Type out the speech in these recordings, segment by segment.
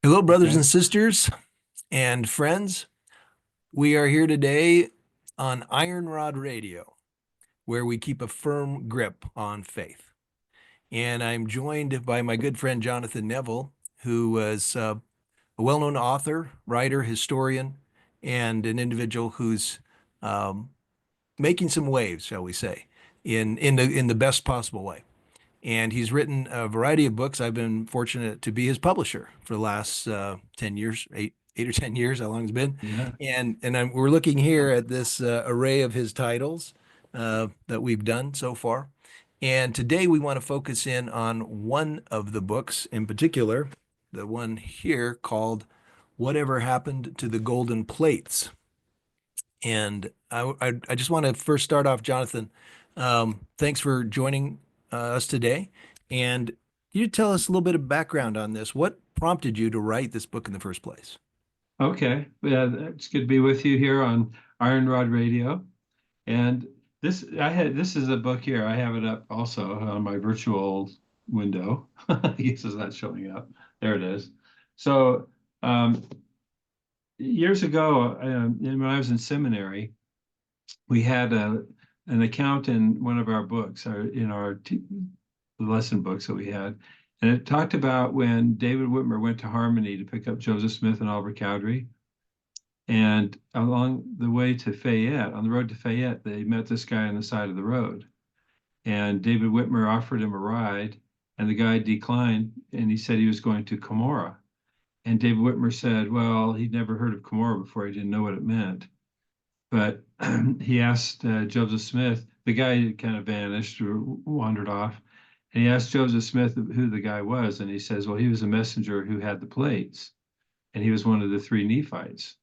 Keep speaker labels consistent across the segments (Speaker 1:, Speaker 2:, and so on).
Speaker 1: Hello, brothers
Speaker 2: Okay.
Speaker 1: and sisters and friends. We are here today on Iron Rod Radio, where we keep a firm grip on faith. And I'm joined by my good friend Jonathan Neville, who was a well-known author, writer, historian, and an individual who's um, making some waves, shall we say, in the best possible way. And he's written a variety of books. I've been fortunate to be his publisher for the last 10 years, eight or 10 years, how long it's been.
Speaker 2: Yeah.
Speaker 1: We're looking here at this array of his titles that we've done so far. And today we want to focus in on one of the books in particular, the one here called Whatever Happened to the Golden Plates. And I just want to first start off, Jonathan. Thanks for joining us today. And can you tell us a little bit of background on this? What prompted you to write this book in the first place?
Speaker 2: Okay. Yeah, it's good to be with you here on Iron Rod Radio. And this is a book here. I have it up also on my virtual window. I guess it's not showing up. There it is. So um, years ago, when I was in seminary, we had an account in one of our books, in our lesson books that we had. And it talked about when David Whitmer went to Harmony to pick up Joseph Smith and Oliver Cowdery. And along the way to Fayette, on the road to Fayette, they met this guy on the side of the road. And David Whitmer offered him a ride, and the guy declined, and he said he was going to Cumorah. And David Whitmer said, well, he'd never heard of Cumorah before, he didn't know what it meant. But he asked Joseph Smith, the guy kind of vanished or wandered off. And he asked Joseph Smith who the guy was. And he says, well, he was a messenger who had the plates. And he was one of the three Nephites.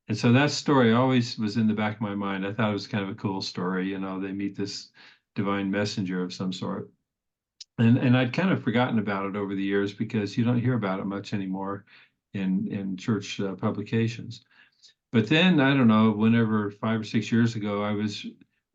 Speaker 2: And so that story always was in the back of my mind. I thought it was kind of a cool story. They meet this divine messenger of some sort. And I'd kind of forgotten about it over the years because you don't hear about it much anymore in church publications. But then, I don't know, whenever 5 or 6 years ago, I was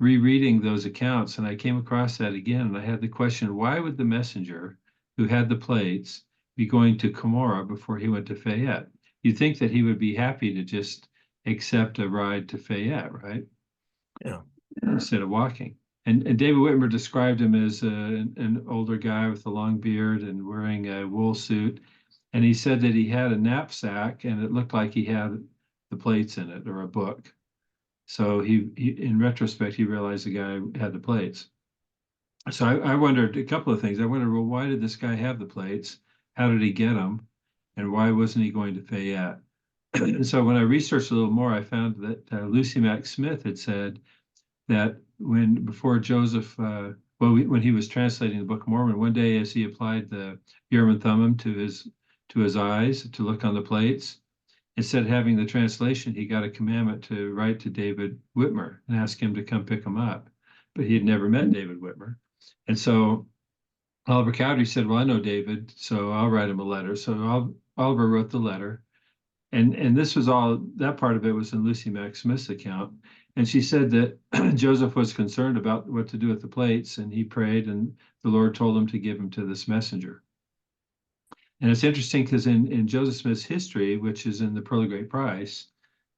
Speaker 2: rereading those accounts and I came across that again. And I had the question, why would the messenger who had the plates be going to Cumorah before he went to Fayette? You'd think that he would be happy to just accept a ride to Fayette, right?
Speaker 1: Yeah.
Speaker 2: Instead of walking. And David Whitmer described him as an older guy with a long beard and wearing a wool suit. And he said that he had a knapsack and it looked like he had the plates in it or a book. So he in retrospect, he realized the guy had the plates. So I wondered a couple of things. I wondered, well, why did this guy have the plates? How did he get them? And why wasn't he going to Fayette? So when I researched a little more, I found that Lucy Mack Smith had said that before Joseph, when he was translating the Book of Mormon, one day as he applied the Urim and Thummim to his eyes to look on the plates, instead of having the translation, he got a commandment to write to David Whitmer and ask him to come pick him up. But he had never met David Whitmer. And so Oliver Cowdery said, well, I know David, so I'll write him a letter. So Oliver wrote the letter. And this was all, that part of it was in Lucy Mack Smith's account. And she said that Joseph was concerned about what to do with the plates, and he prayed, and the Lord told him to give him to this messenger. And it's interesting because in Joseph Smith's history, which is in the Pearl of Great Price,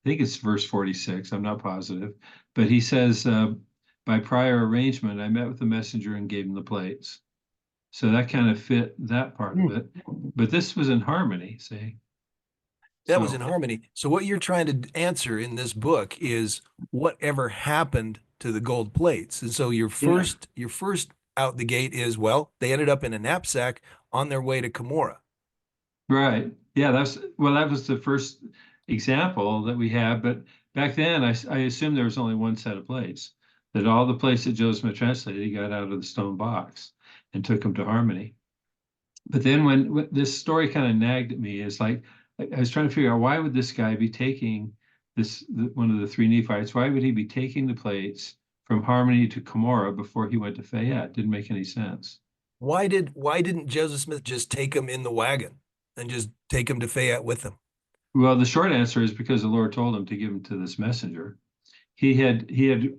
Speaker 2: I think it's verse 46, I'm not positive, but he says, by prior arrangement, I met with the messenger and gave him the plates. So that kind of fit that part of
Speaker 1: Hmm.
Speaker 2: it. But this was in harmony, see?
Speaker 1: That was in
Speaker 2: So,
Speaker 1: harmony. So what you're trying to answer in this book is whatever happened to the gold plates. And so
Speaker 2: yeah,
Speaker 1: your first out the gate is, well, they ended up in a knapsack on their way to Cumorah.
Speaker 2: right. Yeah, that was the first example that we had. But back then, I assumed there was only one set of plates, that all the plates that Joseph Smith translated, he got out of the stone box and took them to Harmony. But then when this story kind of nagged at me, is like I was trying to figure out why would this guy be taking one of the three Nephites, why would he be taking the plates from Harmony to Cumorah before he went to Fayette? Didn't make any sense.
Speaker 1: Why didn't Joseph Smith just take him in the wagon and just take him to Fayette with him?
Speaker 2: Well, the short answer is because the Lord told him to give him to this messenger. He had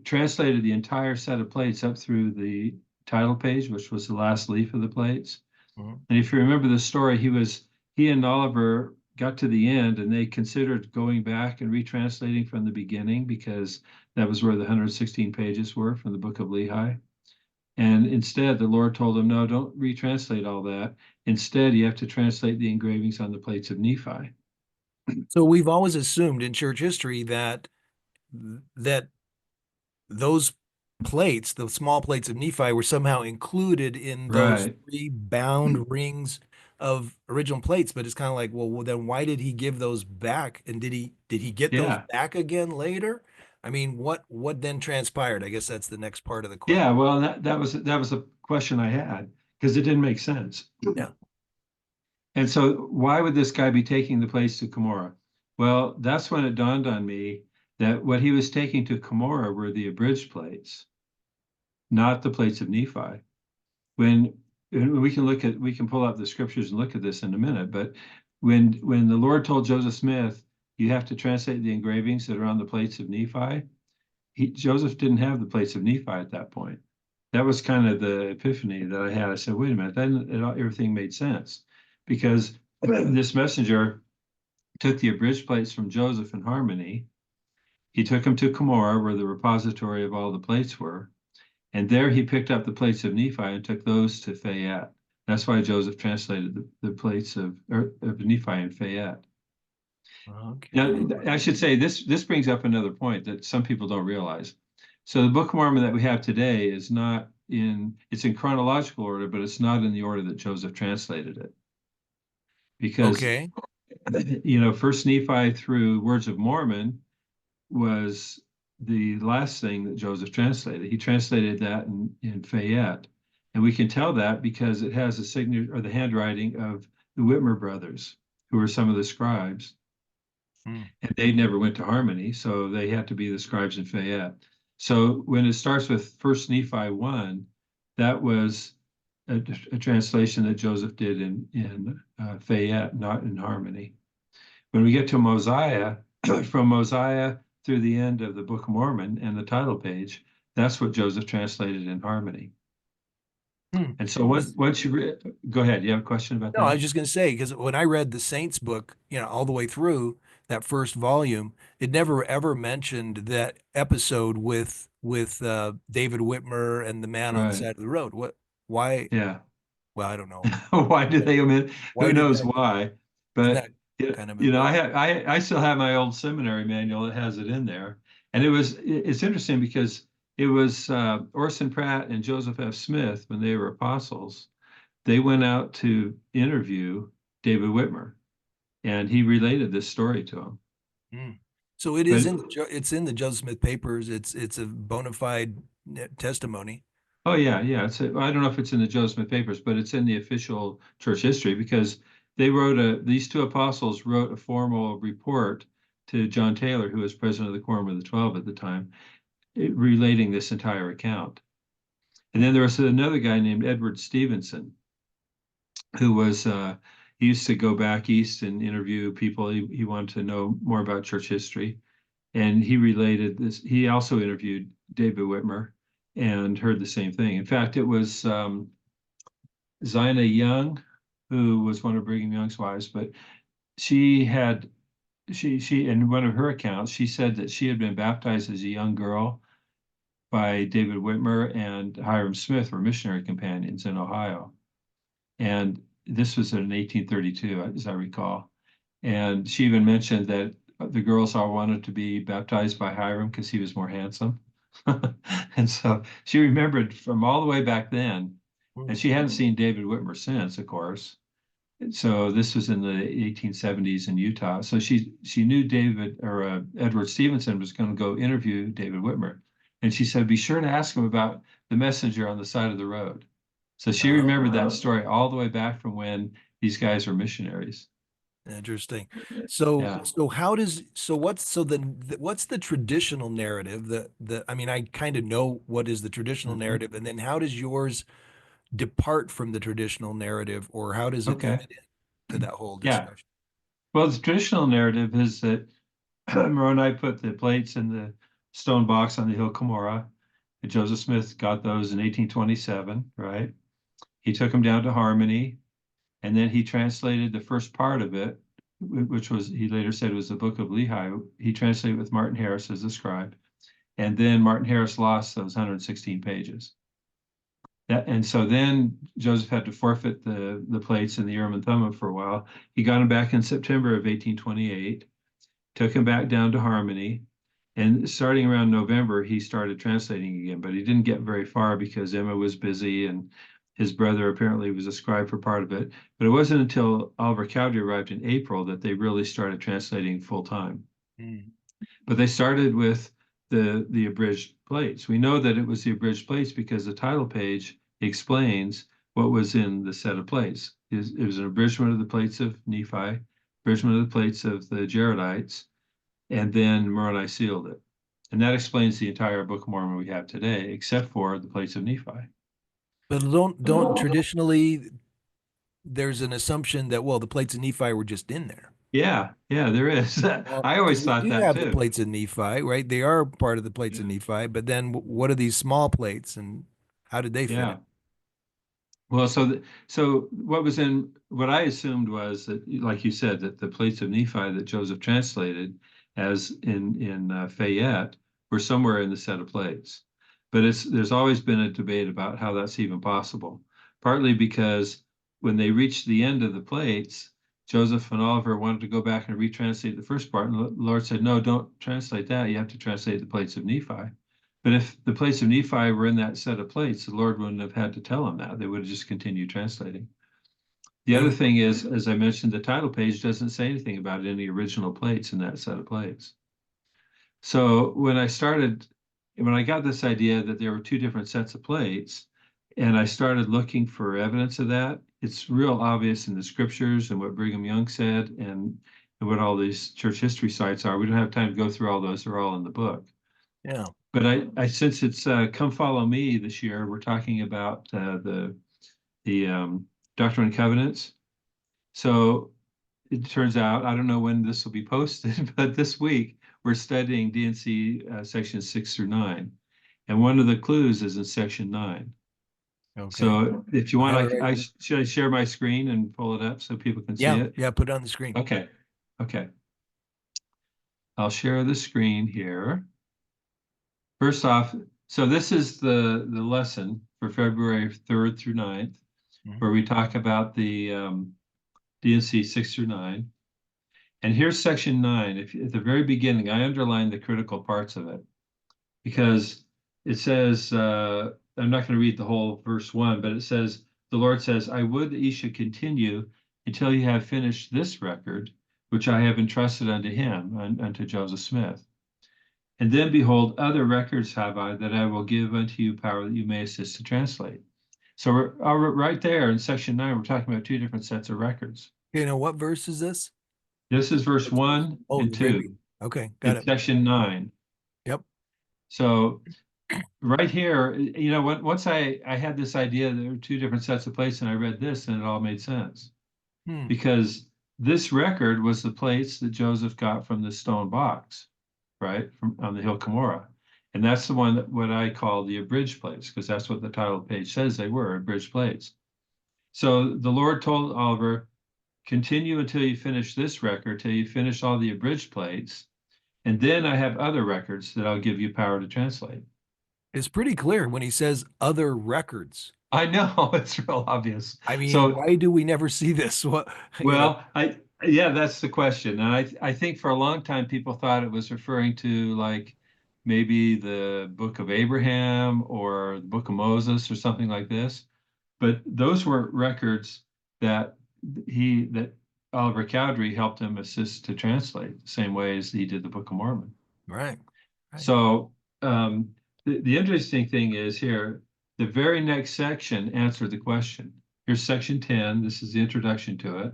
Speaker 2: translated the entire set of plates up through the title page, which was the last leaf of the plates.
Speaker 1: Mhm.
Speaker 2: And if you remember the story, he and Oliver got to the end and they considered going back and retranslating from the beginning because that was where the 116 pages were from the book of Lehi. And instead, the Lord told them, no, don't retranslate all that. Instead, you have to translate the engravings on the plates of Nephi.
Speaker 1: So we've always assumed in church history that those plates, the small plates of Nephi, were somehow included in those
Speaker 2: Right.
Speaker 1: three bound rings of original plates. But it's kind of like, well, then why did he give those back? And did he get those
Speaker 2: Yeah.
Speaker 1: back again later? I mean, what then transpired? I guess that's the next part of the question.
Speaker 2: Yeah. Well, that was a question I had because it didn't make sense.
Speaker 1: Yeah.
Speaker 2: And so why would this guy be taking the plates to Cumorah? Well, that's when it dawned on me that what he was taking to Cumorah were the abridged plates, not the plates of Nephi. When we can pull up the scriptures and look at this in a minute, but when the Lord told Joseph Smith, you have to translate the engravings that are on the plates of Nephi, Joseph didn't have the plates of Nephi at that point. That was kind of the epiphany that I had. I said, wait a minute, then everything made sense because this messenger took the abridged plates from Joseph in Harmony. He took them to Cumorah, where the repository of all the plates were, and there he picked up the plates of Nephi and took those to Fayette. That's why Joseph translated the plates of Nephi and Fayette.
Speaker 1: Okay.
Speaker 2: Now, I should say this brings up another point that some people don't realize. So the Book of Mormon that we have today is not it's in chronological order, but it's not in the order that Joseph translated it. Because,
Speaker 1: Okay.
Speaker 2: First Nephi through Words of Mormon was the last thing that Joseph translated. He translated that in Fayette. And we can tell that because it has a signature or the handwriting of the Whitmer brothers, who were some of the scribes.
Speaker 1: Hmm.
Speaker 2: And they never went to Harmony, so they had to be the scribes in Fayette. So when it starts with First Nephi 1, that was a translation that Joseph did in Fayette, not in Harmony. When we get to Mosiah, from Mosiah through the end of the Book of Mormon and the title page, that's what Joseph translated in Harmony.
Speaker 1: Hmm.
Speaker 2: And so once go ahead, you have a question about
Speaker 1: No, I
Speaker 2: that?
Speaker 1: was just going to say, because when I read the Saints book, all the way through that first volume, it never ever mentioned that episode with David Whitmer and the man on the
Speaker 2: Right.
Speaker 1: side of the road. Why?
Speaker 2: Yeah.
Speaker 1: Well, I don't know.
Speaker 2: Why do they omit?
Speaker 1: Why
Speaker 2: Who
Speaker 1: did
Speaker 2: knows
Speaker 1: that?
Speaker 2: why?
Speaker 1: Isn't
Speaker 2: But
Speaker 1: that kind of
Speaker 2: I
Speaker 1: important?
Speaker 2: have I still have my old seminary manual that has it in there, and it's interesting because it was Orson Pratt and Joseph F. Smith when they were apostles. They went out to interview David Whitmer, and he related this story to him.
Speaker 1: Hmm. So it is
Speaker 2: But
Speaker 1: it's in the Joseph Smith papers. It's a bona fide testimony.
Speaker 2: oh yeah, yeah. I don't know if it's in the Joseph Smith papers, but it's in the official church history because these two apostles wrote a formal report to John Taylor, who was president of the Quorum of the 12 at the time, relating this entire account. And then there was another guy named Edward Stevenson, who was he used to go back east and interview people. He wanted to know more about church history, and he related this. He also interviewed David Whitmer and heard the same thing. In fact, it was Zina Young, who was one of Brigham Young's wives, but she had she in one of her accounts, she said that she had been baptized as a young girl by David Whitmer and Hiram Smith were missionary companions in Ohio. And this was in 1832, as I recall. And she even mentioned that the girls all wanted to be baptized by Hiram because he was more handsome. And so she remembered from all the way back then, and she hadn't seen David Whitmer since, of course. So this was in the 1870s in Utah. So she knew David or Edward Stevenson was going to go interview David Whitmer, and she said, "Be sure to ask him about the messenger on the side of the road." So she remembered that story all the way back from when these guys were missionaries.
Speaker 1: Interesting. So
Speaker 2: Yeah.
Speaker 1: so how does so what's so then what's the traditional narrative? The I mean, I kind of know what is the traditional
Speaker 2: Mhm.
Speaker 1: narrative, and then how does yours depart from the traditional narrative, or how does it
Speaker 2: Okay.
Speaker 1: fit into that whole
Speaker 2: Yeah.
Speaker 1: discussion?
Speaker 2: Well, the traditional narrative is that Moroni put the plates in the stone box on the hill Cumorah. And Joseph Smith got those in 1827, right? He took them down to Harmony, And then he translated the first part of it, which was, he later said was the Book of Lehi. He translated with Martin Harris as a scribe. And then Martin Harris lost those 116 pages. And so then Joseph had to forfeit the plates and the Urim and Thummim for a while. He got them back in September of 1828, took him back down to Harmony, and starting around November, he started translating again, but he didn't get very far because Emma was busy and his brother apparently was a scribe for part of it. But it wasn't until Oliver Cowdery arrived in April that they really started translating full time.
Speaker 1: Mm.
Speaker 2: But they started with the abridged plates. We know that it was the abridged plates because the title page explains what was in the set of plates. It was an abridgment of the plates of Nephi, abridgment of the plates of the Jaredites, and then Moroni sealed it. And that explains the entire Book of Mormon we have today, except for the plates of Nephi.
Speaker 1: But don't traditionally there's an assumption that, well, the plates of Nephi were just in there.
Speaker 2: Yeah, there is.
Speaker 1: Well,
Speaker 2: I
Speaker 1: because
Speaker 2: always
Speaker 1: we
Speaker 2: thought
Speaker 1: do
Speaker 2: that
Speaker 1: have the
Speaker 2: too.
Speaker 1: plates of Nephi, right? They are part of the plates of
Speaker 2: Yeah.
Speaker 1: Nephi, but then what are these small plates and how did they fit in?
Speaker 2: Yeah. Well, so what was in what I assumed was that, like you said, that the plates of Nephi that Joseph translated, as in Fayette, were somewhere in the set of plates. But there's always been a debate about how that's even possible. Partly because when they reached the end of the plates, Joseph and Oliver wanted to go back and retranslate the first part, and the Lord said, "No, don't translate that. You have to translate the plates of Nephi." But if the plates of Nephi were in that set of plates, the Lord wouldn't have had to tell them that. They would have just continued translating. The other
Speaker 1: And
Speaker 2: thing is, as I mentioned, the title page doesn't say anything about any original plates in that set of plates. So when I got this idea that there were two different sets of plates, and I started looking for evidence of that, it's real obvious in the scriptures and what Brigham Young said and what all these church history sites are. We don't have time to go through all those. They're all in the book.
Speaker 1: yeah,
Speaker 2: But I since it's Come Follow Me this year, we're talking about the Doctrine and Covenants. So it turns out, I don't know when this will be posted, but this week we're studying D&C sections 6 through 9. And one of the clues is in section 9.
Speaker 1: okay.
Speaker 2: So if you
Speaker 1: I have it
Speaker 2: want,
Speaker 1: right here.
Speaker 2: should I share my screen and pull it up so people can see
Speaker 1: Yeah,
Speaker 2: it?
Speaker 1: yeah, put it on the screen.
Speaker 2: Okay. Okay. I'll share the screen here. First off, so this is the lesson for February 3rd through 9th,
Speaker 1: Mhm.
Speaker 2: where we talk about the D&C 6 through 9. And here's section 9. If at the very beginning, I underlined the critical parts of it because it says, I'm not going to read the whole verse 1, but it says, the Lord says, I would that ye should continue until you have finished this record, which I have entrusted unto him, unto Joseph Smith. And then behold, other records have I that I will give unto you power that you may assist to translate. So right there in section 9, we're talking about two different sets of records.
Speaker 1: Okay, now what verse is this?
Speaker 2: This is verse
Speaker 1: Which verse?
Speaker 2: 1
Speaker 1: Oh,
Speaker 2: and
Speaker 1: the very
Speaker 2: 2
Speaker 1: beginning. Okay, got
Speaker 2: in
Speaker 1: it.
Speaker 2: section 9.
Speaker 1: Yep.
Speaker 2: So right here, once I had this idea there were two different sets of plates and I read this and it all made sense.
Speaker 1: Hmm.
Speaker 2: Because this record was the plates that Joseph got from the stone box, right, from on the hill Cumorah. And that's the one that what I call the abridged plates, because that's what the title page says they were, abridged plates. So the Lord told Oliver, continue until you finish this record, till you finish all the abridged plates, and then I have other records that I'll give you power to translate.
Speaker 1: It's pretty clear when he says other records.
Speaker 2: I know it's real obvious.
Speaker 1: I mean,
Speaker 2: So,
Speaker 1: why do we never see this? What, you know,
Speaker 2: well, yeah, that's the question. And I think for a long time people thought it was referring to like maybe the book of Abraham or the book of Moses or something like this. But those were records that that Oliver Cowdery helped him assist to translate the same way as he did the Book of Mormon.
Speaker 1: right, right.
Speaker 2: So the interesting thing is here, the very next section answered the question. Here's section 10. This is the introduction to it.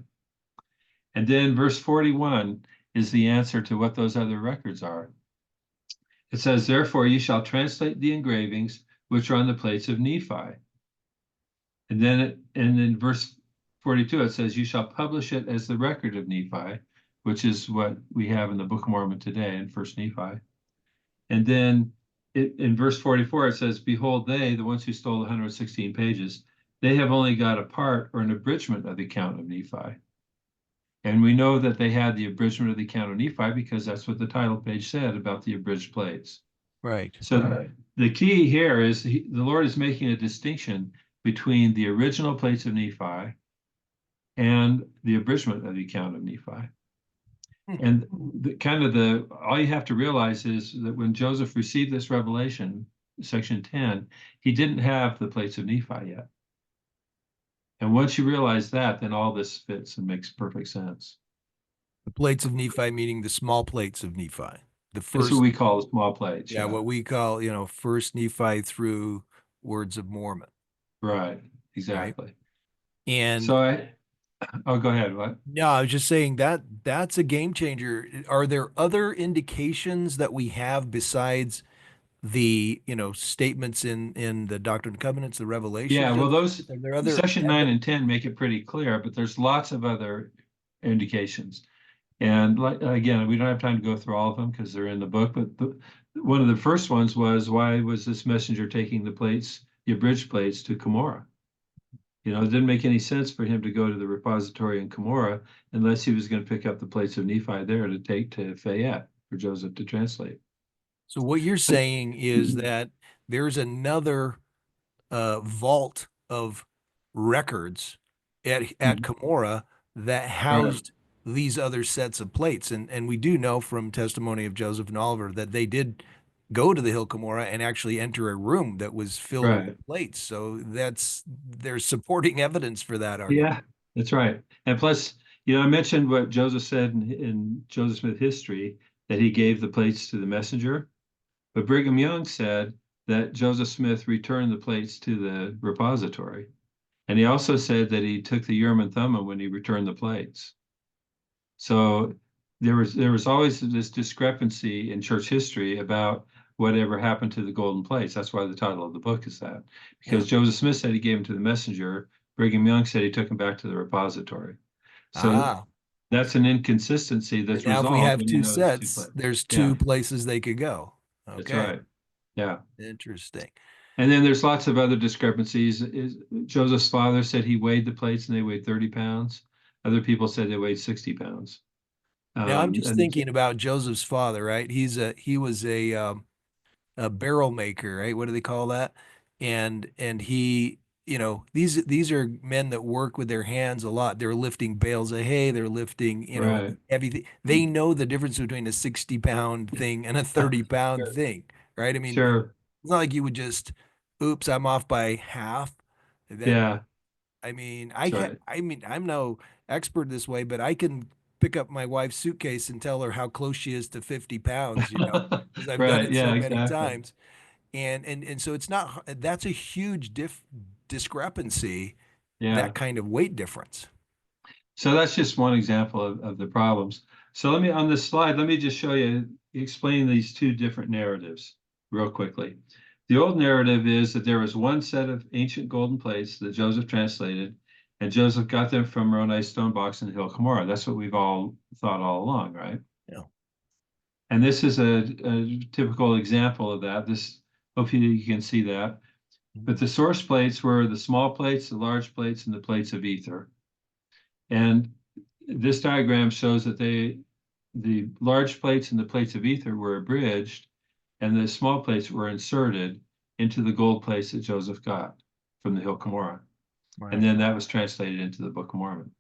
Speaker 2: And then verse 41 is the answer to what those other records are. It says, therefore, you shall translate the engravings which are on the plates of Nephi. And then in verse 42, it says, you shall publish it as the record of Nephi, which is what we have in the Book of Mormon today in First Nephi. And then in verse 44, it says, behold, they, the ones who stole 116 pages, they have only got a part or an abridgment of the account of Nephi. And we know that they had the abridgment of the account of Nephi because that's what the title page said about the abridged plates.
Speaker 1: Right.
Speaker 2: So the key here is the Lord is making a distinction between the original plates of Nephi and the abridgment of the account of Nephi.
Speaker 1: Hmm.
Speaker 2: And all you have to realize is that when Joseph received this revelation, section 10, he didn't have the plates of Nephi yet. And once you realize that, then all this fits and makes perfect sense.
Speaker 1: The plates of Nephi, meaning the small plates of Nephi. The
Speaker 2: That's what
Speaker 1: first,
Speaker 2: we call the small plates.
Speaker 1: yeah,
Speaker 2: Yeah,
Speaker 1: what we call, first Nephi through Words of Mormon,
Speaker 2: right.
Speaker 1: right?
Speaker 2: Exactly.
Speaker 1: And
Speaker 2: So oh, go ahead. What?
Speaker 1: no, I was just saying that that's a game changer. Are there other indications that we have besides the, statements in the Doctrine and Covenants, the
Speaker 2: Yeah,
Speaker 1: Revelations?
Speaker 2: well, those
Speaker 1: Are there other
Speaker 2: section 9 and 10 make it pretty clear, but there's lots of other indications. And like again, we don't have time to go through all of them because they're in the book. But one of the first ones was, why was this messenger taking the plates, the abridged plates, to Cumorah? It didn't make any sense for him to go to the repository in Cumorah unless he was going to pick up the plates of Nephi there to take to Fayette for Joseph to translate.
Speaker 1: So what you're
Speaker 2: But
Speaker 1: saying is that there's another vault of records at Cumorah that
Speaker 2: right,
Speaker 1: housed these other sets of plates. And we do know from testimony of Joseph and Oliver that they did go to the Hill Cumorah and actually enter a room that was filled with
Speaker 2: right.
Speaker 1: plates. So there's supporting evidence for that argument.
Speaker 2: Yeah, that's right. And plus, I mentioned what Joseph said in Joseph Smith history, that he gave the plates to the messenger. But Brigham Young said that Joseph Smith returned the plates to the repository. And he also said that he took the Urim and Thummim when he returned the plates. So there was always this discrepancy in church history about whatever happened to the golden plates. That's why the title of the book is that.
Speaker 1: Yeah.
Speaker 2: Because Joseph Smith said he gave them to the messenger, Brigham Young said he took them back to the repository. So
Speaker 1: Ah,
Speaker 2: that's an inconsistency
Speaker 1: and
Speaker 2: that's
Speaker 1: now if we
Speaker 2: resolved
Speaker 1: have
Speaker 2: when you
Speaker 1: two
Speaker 2: know there's two
Speaker 1: sets,
Speaker 2: plates.
Speaker 1: there's two
Speaker 2: Yeah,
Speaker 1: places they could go.
Speaker 2: that's
Speaker 1: Okay.
Speaker 2: right. Yeah.
Speaker 1: Interesting.
Speaker 2: And then there's lots of other discrepancies. Joseph's father said he weighed the plates and they weighed 30 pounds. Other people said they weighed 60 pounds.
Speaker 1: Now I'm just
Speaker 2: And
Speaker 1: thinking about Joseph's father, right? He was a barrel maker, right? What do they call that? And he, these are men that work with their hands a lot. They're lifting bales of hay, they're lifting,
Speaker 2: right.
Speaker 1: everything. They know the difference between a 60-pound thing and a 30-pound
Speaker 2: Sure.
Speaker 1: thing, right? I mean,
Speaker 2: Sure.
Speaker 1: it's not like you would just, oops, I'm off by half. That
Speaker 2: Yeah,
Speaker 1: I mean,
Speaker 2: that's right.
Speaker 1: I'm no expert this way, but I can pick up my wife's suitcase and tell her how close she is to 50 pounds, because I've done
Speaker 2: Right.
Speaker 1: it so
Speaker 2: Yeah,
Speaker 1: many
Speaker 2: exactly.
Speaker 1: times. And so it's not, that's a huge discrepancy, that
Speaker 2: Yeah.
Speaker 1: kind of weight difference.
Speaker 2: So that's just one example of the problems. So on this slide, let me just show you, explain these two different narratives real quickly. The old narrative is that there was one set of ancient golden plates that Joseph translated, and Joseph got them from Moroni's stone box in the Hill Cumorah. That's what we've all thought all along, right?
Speaker 1: Yeah.
Speaker 2: And this is a typical example of that. Hopefully you can see that. But the source plates were the small plates, the large plates, and the plates of ether. And this diagram shows that the large plates and the plates of ether were abridged, and the small plates were inserted into the gold plates that Joseph got from the Hill Cumorah. And
Speaker 1: Right.
Speaker 2: then that was translated into the Book of Mormon.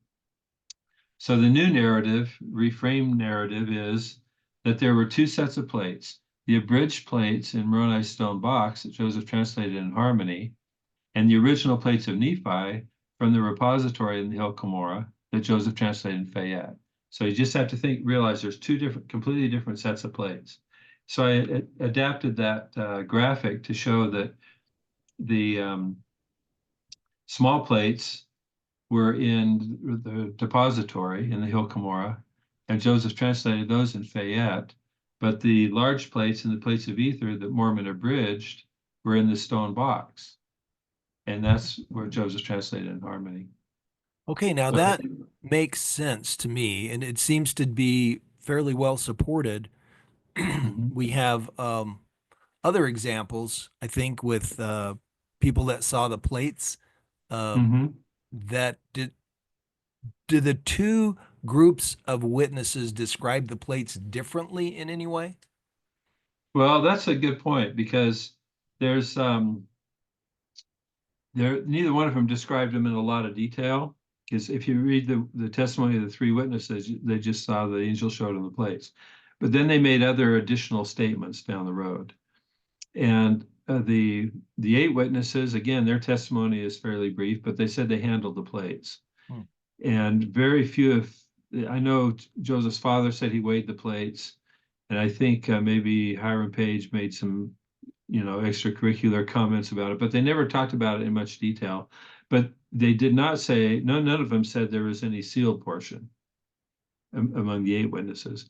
Speaker 2: So the new narrative, reframed narrative, is that there were two sets of plates. The abridged plates in Moroni's stone box that Joseph translated in harmony, and the original plates of Nephi from the repository in the Hill Cumorah that Joseph translated in Fayette. So you just have to realize there's two completely different sets of plates. So I adapted that graphic to show that the small plates were in the depository in the Hill Cumorah, and Joseph translated those in Fayette. But the large plates and the plates of ether that Mormon abridged were in the stone box. And that's where Joseph translated in harmony.
Speaker 1: Okay, now
Speaker 2: Okay.
Speaker 1: that makes sense to me, and it seems to be fairly well supported.
Speaker 2: Mhm.
Speaker 1: We have other examples, I think, with people that saw the plates um,
Speaker 2: Hmm.
Speaker 1: that do the two groups of witnesses describe the plates differently in any way?
Speaker 2: Well, that's a good point because there's neither one of them described them in a lot of detail. Because if you read the testimony of the three witnesses, they just saw the angel showed them the plates. But then they made other additional statements down the road. And the eight witnesses, again, their testimony is fairly brief, but they said they handled the plates.
Speaker 1: Hmm.
Speaker 2: And very few of, I know Joseph's father said he weighed the plates, and I think maybe Hiram Page made some, extracurricular comments about it, but they never talked about it in much detail. But they did not say, none of them said there was any sealed portion among the eight witnesses.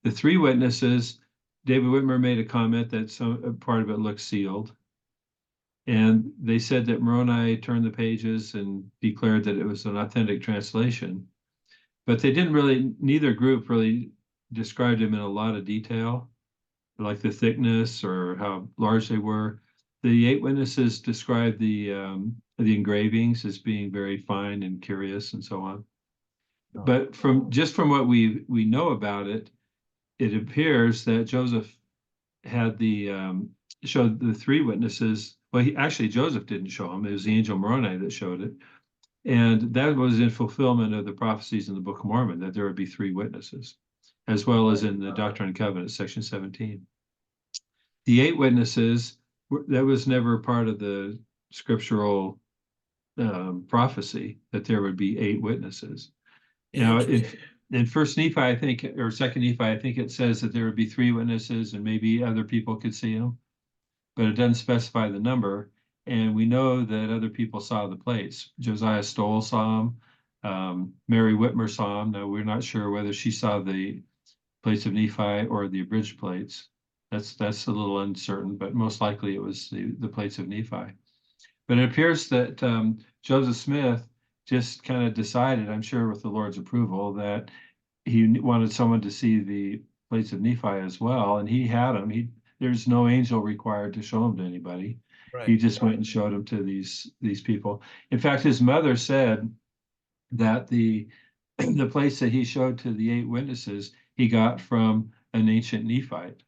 Speaker 2: The three witnesses, David Whitmer made a comment that some part of it looks sealed. And they said that Moroni turned the pages and declared that it was an authentic translation. But they didn't really, neither group really described them in a lot of detail, like the thickness or how large they were. The eight witnesses described the engravings as being very fine and curious and so on.
Speaker 1: Oh,
Speaker 2: But from what we know about it, it appears that Joseph had showed the three witnesses. Well, actually Joseph didn't show them. It was the angel Moroni that showed it. And that was in fulfillment of the prophecies in the Book of Mormon that there would be three witnesses, as well as in the Doctrine and Covenants, section 17. The eight witnesses, that was never part of the scriptural prophecy that there would be eight witnesses. Now,
Speaker 1: interesting.
Speaker 2: in First Nephi, I think, or Second Nephi, I think it says that there would be three witnesses and maybe other people could see them, but it doesn't specify the number. And we know that other people saw the plates. Josiah Stoll saw them. Mary Whitmer saw them. Now, we're not sure whether she saw the plates of Nephi or the abridged plates. That's a little uncertain, but most likely it was the plates of Nephi. But it appears that Joseph Smith just kind of decided, I'm sure with the Lord's approval, that he wanted someone to see the plates of Nephi as well, and he had them. There's no angel required to show them to anybody.
Speaker 1: Right.
Speaker 2: He just went and showed them to these people. In fact, his mother said that the place that he showed to the eight witnesses he got from an ancient Nephite,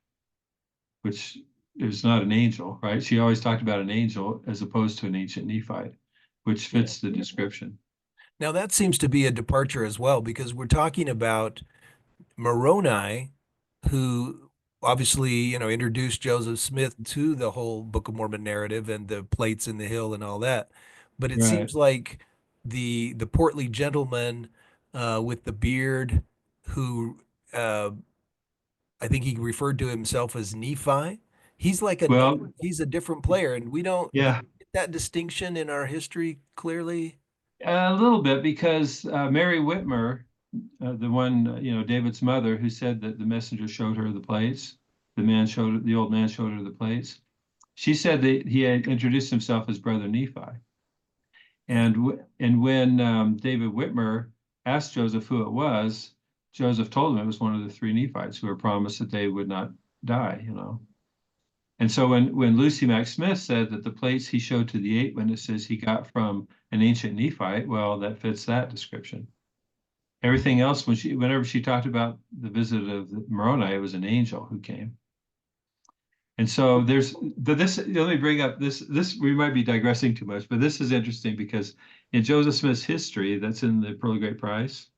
Speaker 2: which is not an angel, right? She always talked about an angel as opposed to an ancient Nephite, which
Speaker 1: Yeah.
Speaker 2: fits the description.
Speaker 1: Now that seems to be a departure as well, because we're talking about Moroni, who obviously, introduced Joseph Smith to the whole Book of Mormon narrative and the plates in the hill and all that. But it
Speaker 2: Right.
Speaker 1: seems like the portly gentleman with the beard, who I think he referred to himself as Nephi.
Speaker 2: Well,
Speaker 1: He's a different player, and we don't
Speaker 2: yeah,
Speaker 1: get that distinction in our history clearly.
Speaker 2: a little bit because Mary Whitmer, the one, David's mother, who said that the messenger showed her the plates, the old man showed her the plates. She said that he had introduced himself as Brother Nephi.
Speaker 1: Yeah.
Speaker 2: And when David Whitmer asked Joseph who it was, Joseph told him it was one of the three Nephites who were promised that they would not die. And so when Lucy Mack Smith said that the plates he showed to the eight witnesses he got from an ancient Nephite, well, that fits that description. Everything else, whenever she talked about the visit of Moroni, it was an angel who came. And so let me bring up this, we might be digressing too much, but this is interesting because in Joseph Smith's history, that's in the Pearl of Great Price,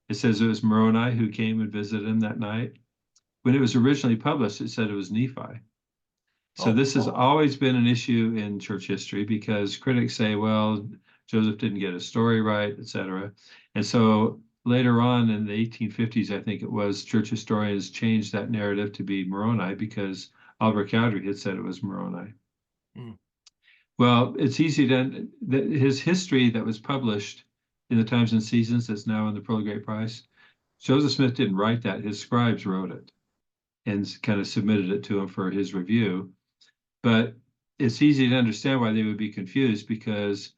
Speaker 2: it says it was Moroni who came and visited him that night. When it was originally published, it said it was Nephi. So
Speaker 1: Oh,
Speaker 2: this has always been an issue in church history because critics say, well, Joseph didn't get his story right, etc. And so later on in the 1850s, I think it was, church historians changed that narrative to be Moroni because Albert Cowdery had said it was Moroni.
Speaker 1: mm,
Speaker 2: Well, it's easy to, his history that was published in the Times and Seasons that's now in the Pearl of Great Price, Joseph Smith didn't write that. His scribes wrote it and kind of submitted it to him for his review. But it's easy to understand why they would be confused because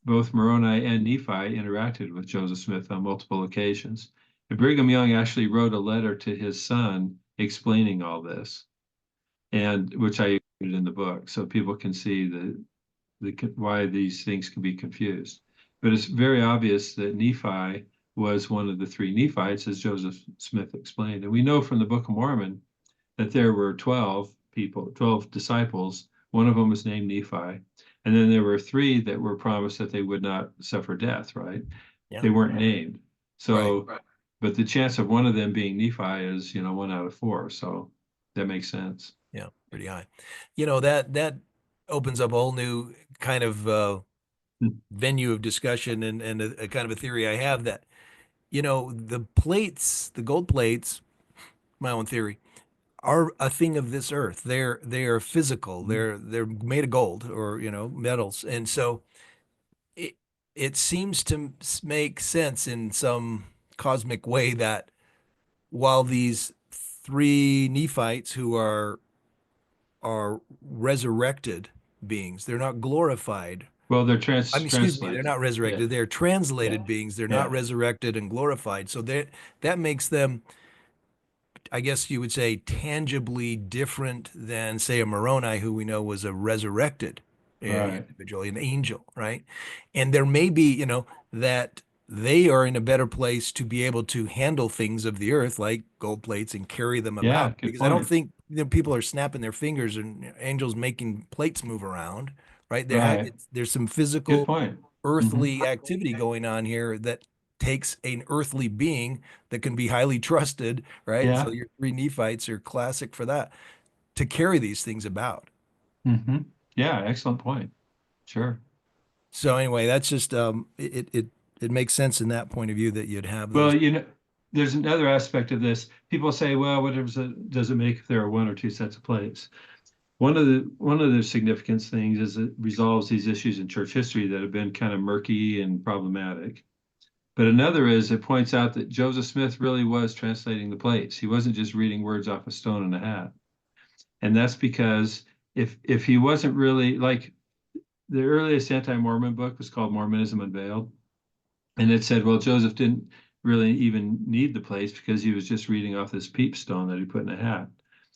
Speaker 2: both Moroni and Nephi interacted with Joseph Smith on multiple occasions. And Brigham Young actually wrote a letter to his son explaining all this, and which I included in the book, so people can see why these things can be confused. But it's very obvious that Nephi was one of the three Nephites, as Joseph Smith explained. And we know from the Book of Mormon that there were 12 people, 12 disciples. One of them was named Nephi. And then there were three that were promised that they would not suffer death, right?
Speaker 1: Yeah.
Speaker 2: They weren't named.
Speaker 1: Right.
Speaker 2: So, but the chance of one of them being Nephi is, 1 out of 4. So that makes sense.
Speaker 1: Yeah. Pretty high. That opens up a whole new kind of venue of discussion and a kind of a theory I have that, the plates, the gold plates, my own theory, are a thing of this earth. They are physical. They're made of gold or, metals. And so it it seems to make sense in some cosmic way that while these three Nephites who are resurrected beings, they're not glorified.
Speaker 2: Well, they're
Speaker 1: I mean, excuse me, they're
Speaker 2: translated.
Speaker 1: not
Speaker 2: Yeah,
Speaker 1: resurrected. They're
Speaker 2: yeah,
Speaker 1: translated beings. They're not
Speaker 2: yeah,
Speaker 1: resurrected and glorified. So that makes them, I guess you would say, tangibly different than, say, a Moroni, who we know was a resurrected
Speaker 2: right.
Speaker 1: individual, an angel, right? And there may be, that they are in a better place to be able to handle things of the earth, like gold plates, and carry them about.
Speaker 2: Yeah, good
Speaker 1: Because I don't
Speaker 2: point.
Speaker 1: think, people are snapping their fingers and angels making plates move around, right?
Speaker 2: Right.
Speaker 1: There's some
Speaker 2: Good
Speaker 1: physical
Speaker 2: point. Hmm.
Speaker 1: earthly activity going on here that takes an earthly being that can be highly trusted, right? So
Speaker 2: Yeah.
Speaker 1: your three Nephites are classic for that, to carry these things about.
Speaker 2: Hmm. Yeah, excellent point. Sure.
Speaker 1: So anyway, that's just it makes sense in that point of view that you'd have
Speaker 2: Well,
Speaker 1: those.
Speaker 2: there's another aspect of this. People say, well, what does it make if there are one or two sets of plates? One of the significance things is it resolves these issues in church history that have been kind of murky and problematic. But another is it points out that Joseph Smith really was translating the plates. He wasn't just reading words off a stone in a hat. And that's because if he wasn't really like the earliest anti-Mormon book was called Mormonism Unveiled, and it said, well, Joseph didn't really even need the plates because he was just reading off this peep stone that he put in a hat.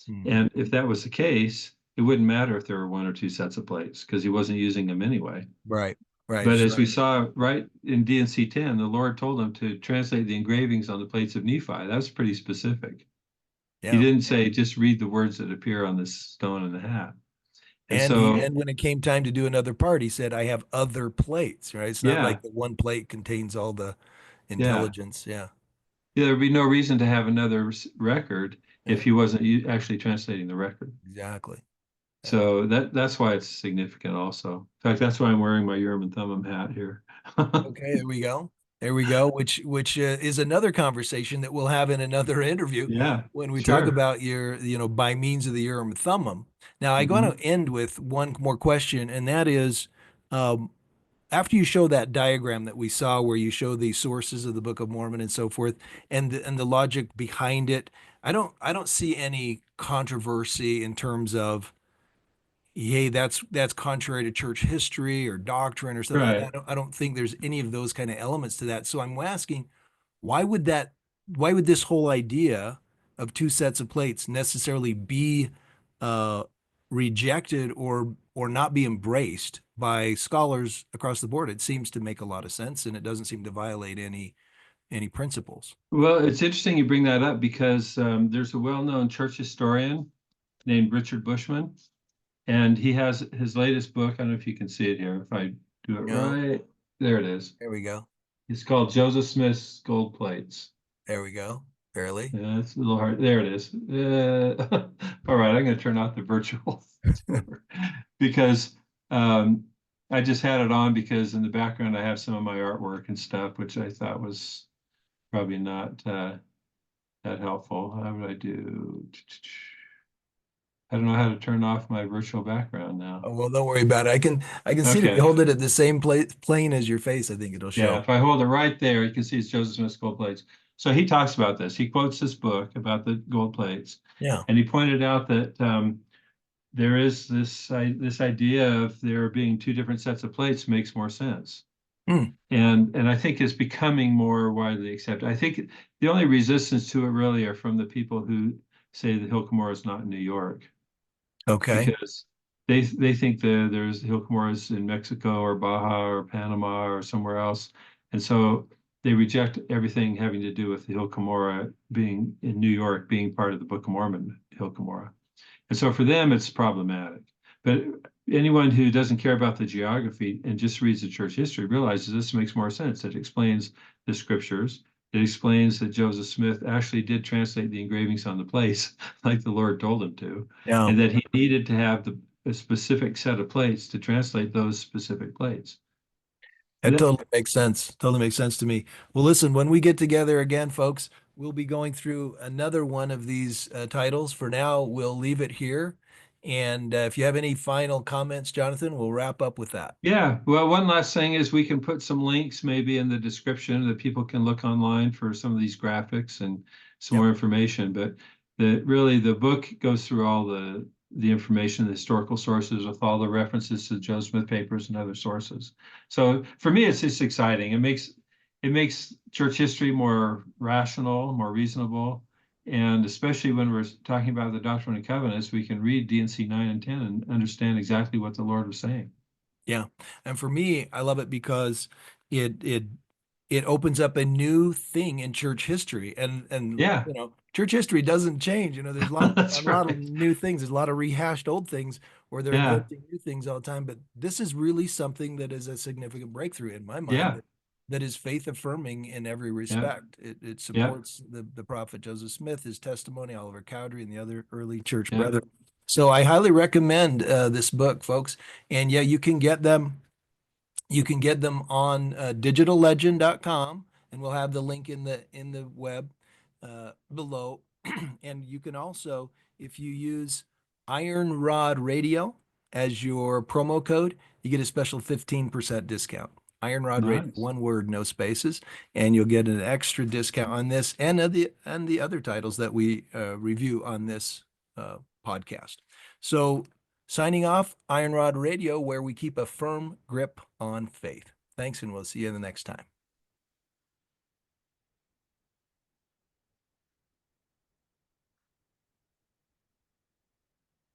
Speaker 1: Mhm.
Speaker 2: And if that was the case, it wouldn't matter if there were one or two sets of plates because he wasn't using them anyway.
Speaker 1: Right, right.
Speaker 2: But
Speaker 1: It's
Speaker 2: as
Speaker 1: just
Speaker 2: we saw right in D&C 10, the Lord told him to translate the engravings on the plates of Nephi. That's pretty specific. He
Speaker 1: yeah.
Speaker 2: didn't say just read the words that appear on this stone in the hat. And
Speaker 1: And
Speaker 2: so,
Speaker 1: when it came time to do another part, he said, "I have other plates." Right? It's not
Speaker 2: yeah,
Speaker 1: like the one plate contains all the
Speaker 2: yeah,
Speaker 1: intelligence. Yeah,
Speaker 2: yeah, there'd be no reason to have another record
Speaker 1: yeah,
Speaker 2: if he wasn't actually translating the record.
Speaker 1: exactly. Yeah.
Speaker 2: So that's why it's significant also. In fact, that's why I'm wearing my Urim and Thummim hat here.
Speaker 1: Okay, there we go. There we go. Which is another conversation that we'll have in another interview
Speaker 2: Yeah,
Speaker 1: when we talk
Speaker 2: sure.
Speaker 1: about your, by means of the Urim and Thummim. Now, I want
Speaker 2: Hmm.
Speaker 1: to end with one more question, and that is, um, after you show that diagram that we saw, where you show the sources of the Book of Mormon and so forth, and the logic behind it, I don't see any controversy in terms of, yay, that's contrary to church history or doctrine or stuff. I
Speaker 2: Right.
Speaker 1: don't think there's any of those kind of elements to that. So I'm asking, why would that, why would this whole idea of two sets of plates necessarily be uh, rejected or not be embraced by scholars across the board? It seems to make a lot of sense, and it doesn't seem to violate any principles.
Speaker 2: Well, it's interesting you bring that up because there's a well-known church historian named Richard Bushman, and he has his latest book. I don't know if you can see it here. If I do it
Speaker 1: No,
Speaker 2: right, there it is.
Speaker 1: there we go.
Speaker 2: It's called Joseph Smith's Gold Plates.
Speaker 1: There we go. Barely.
Speaker 2: Yeah, it's a little hard. There it is. All right, I'm going to turn off the virtual tour because um, I just had it on because in the background I have some of my artwork and stuff, which I thought was probably not that helpful. How would I do? I don't know how to turn off my virtual background now.
Speaker 1: Oh, well, don't worry about it. I can see it if you
Speaker 2: Okay.
Speaker 1: hold it at the same plane as your face. I think it'll
Speaker 2: Yeah,
Speaker 1: show.
Speaker 2: if I hold it right there, you can see it's Joseph Smith's gold plates. So he talks about this. He quotes this book about the gold plates,
Speaker 1: Yeah.
Speaker 2: and he pointed out that there is this idea of there being two different sets of plates makes more sense,
Speaker 1: Hmm.
Speaker 2: and I think is becoming more widely accepted. I think the only resistance to it really are from the people who say that Hill Cumorah is not in New York,
Speaker 1: Okay.
Speaker 2: because they think that there's Hill Comoras in Mexico or Baja or Panama or somewhere else, and so they reject everything having to do with the Hill Cumorah being in New York, being part of the Book of Mormon, Hill Cumorah. And so for them, it's problematic. But anyone who doesn't care about the geography and just reads the church history realizes this makes more sense. It explains the scriptures. It explains that Joseph Smith actually did translate the engravings on the plates, like the Lord told him to,
Speaker 1: Yeah.
Speaker 2: and that he needed to have a specific set of plates to translate those specific plates.
Speaker 1: That totally makes sense. Totally makes sense to me. Well, listen, when we get together again, folks, we'll be going through another one of these titles. For now, we'll leave it here. And if you have any final comments, Jonathan, we'll wrap up with that.
Speaker 2: Yeah, well, one last thing is we can put some links maybe in the description that people can look online for some of these graphics and some
Speaker 1: Yep.
Speaker 2: more information. But the book goes through all the information, the historical sources with all the references to Joe Smith papers and other sources. So for me, it's just exciting. It makes church history more rational, more reasonable. And especially when we're talking about the Doctrine and Covenants, we can read D&C 9 and 10 and understand exactly what the Lord was saying.
Speaker 1: Yeah. And for me, I love it because it it it opens up a new thing in church history. And
Speaker 2: Yeah.
Speaker 1: church history doesn't change. There's a
Speaker 2: That's
Speaker 1: lot of
Speaker 2: right.
Speaker 1: new things. There's a lot of rehashed old things where they're
Speaker 2: Yeah.
Speaker 1: inventing new things all the time. But this is really something that is a significant breakthrough in my mind
Speaker 2: Yeah.
Speaker 1: that is faith affirming in every
Speaker 2: Yeah.
Speaker 1: respect. It
Speaker 2: Yeah.
Speaker 1: supports the prophet Joseph Smith, his testimony, Oliver Cowdery, and the other early church
Speaker 2: Yeah.
Speaker 1: brethren. So I highly recommend this book, folks. And yeah, you can get them on digitallegend.com, and we'll have the link in the web below. And you can also, if you use Iron Rod Radio as your promo code, you get a special 15% discount. Iron Rod Radio,
Speaker 2: Nice.
Speaker 1: one word, no spaces, and you'll get an extra discount on this and the other titles that we review on this podcast. So signing off, Iron Rod Radio, where we keep a firm grip on faith. Thanks, and we'll see you the next time.